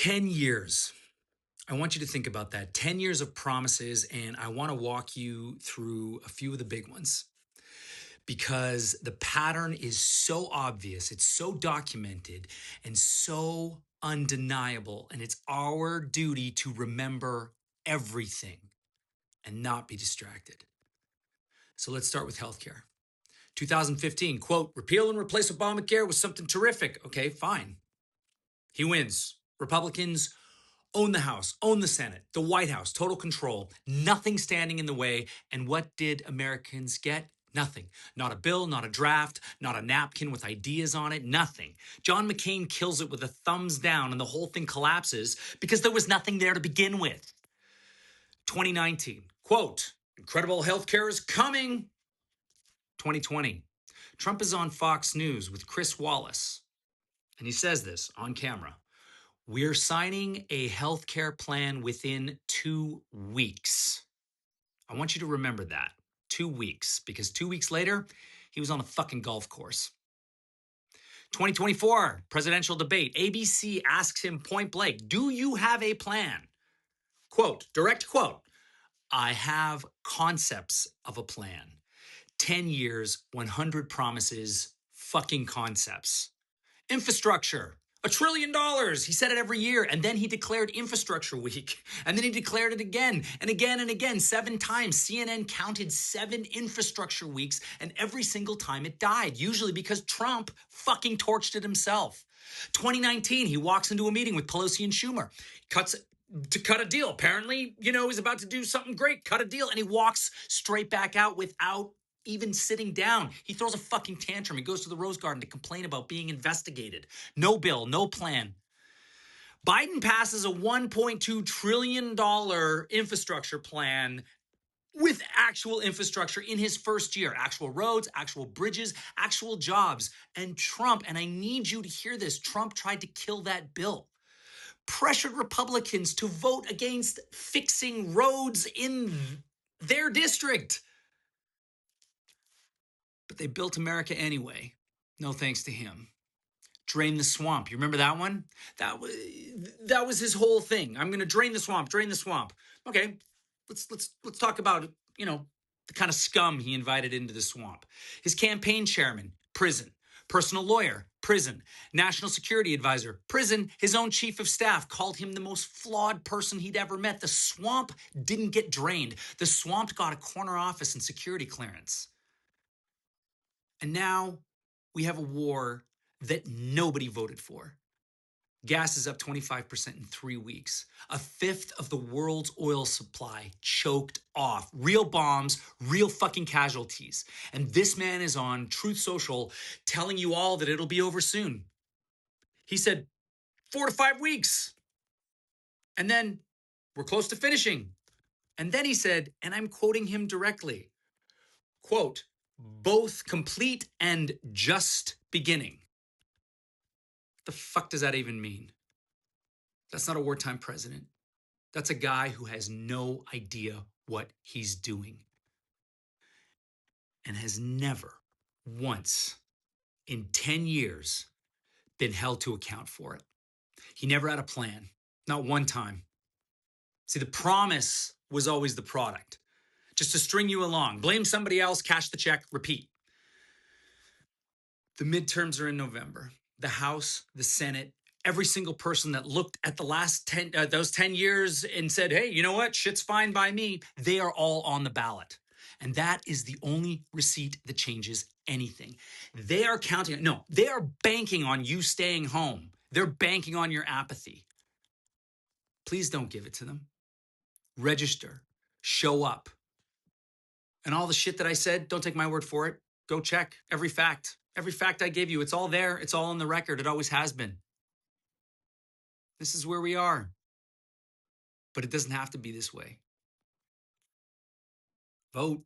10 years. I want you to think about that. 10 years of promises, and I want to walk you through a few of the big ones because the pattern is so obvious, it's so documented, and so undeniable. And it's our duty to remember everything and not be distracted. So let's start with healthcare. 2015, quote, repeal and replace Obamacare was something terrific. Okay, fine. He wins. Republicans own the House, own the Senate, the White House, total control, nothing standing in the way. And what did Americans get? Nothing. Not a bill, not a draft, not a napkin with ideas on it, nothing. John McCain kills it with a thumbs down and the whole thing collapses because there was nothing there to begin with. 2019, quote, incredible healthcare is coming. 2020, Trump is on Fox News with Chris Wallace. And he says this on camera. We're signing a healthcare plan within 2 weeks. I want you to remember that. 2 weeks, because 2 weeks later, he was on a fucking golf course. 2024 presidential debate. ABC asks him point blank, do you have a plan? Quote, direct quote, I have concepts of a plan. 10 years, 100 promises, fucking concepts. Infrastructure, $1 trillion. He said it every year. And then he declared Infrastructure Week. And then he declared it again and again and again, 7 times. CNN counted 7 infrastructure weeks, and every single time it died, usually because Trump fucking torched it himself. 2019, he walks into a meeting with Pelosi and Schumer, to cut a deal. Apparently, he's about to do something great, cut a deal, and he walks straight back out without even sitting down. He throws a fucking tantrum. He goes to the Rose Garden to complain about being investigated. No bill, no plan. Biden passes a $1.2 trillion infrastructure plan with actual infrastructure in his first year. Actual roads, actual bridges, actual jobs. And Trump, and I need you to hear this, Trump tried to kill that bill. Pressured Republicans to vote against fixing roads in their district. But they built America anyway. No thanks to him. Drain the swamp. You remember that one? That was his whole thing. I'm going to drain the swamp, drain the swamp. Okay, let's talk about, the kind of scum he invited into the swamp. His campaign chairman, prison. Personal lawyer, prison. National security advisor, prison. His own chief of staff called him the most flawed person he'd ever met. The swamp didn't get drained. The swamp got a corner office and security clearance. And now we have a war that nobody voted for. Gas is up 25% in 3 weeks. A fifth of the world's oil supply choked off. Real bombs, real fucking casualties. And this man is on Truth Social telling you all that it'll be over soon. He said 4 to 5 weeks. And then we're close to finishing. And then he said, and I'm quoting him directly, quote, both complete and just beginning. The fuck does that even mean? That's not a wartime president. That's a guy who has no idea what he's doing and has never once in 10 years been held to account for it. He never had a plan, not one time. See, the promise was always the product, just to string you along. Blame somebody else, cash the check, repeat. The midterms are in November. The House, the Senate, every single person that looked at the last those 10 years and said, hey, you know what? Shit's fine by me. They are all on the ballot. And that is the only receipt that changes anything. They are they are banking on you staying home. They're banking on your apathy. Please don't give it to them. Register, show up. And all the shit that I said, don't take my word for it. Go check every fact. Every fact I gave you, it's all there. It's all on the record. It always has been. This is where we are. But it doesn't have to be this way. Vote.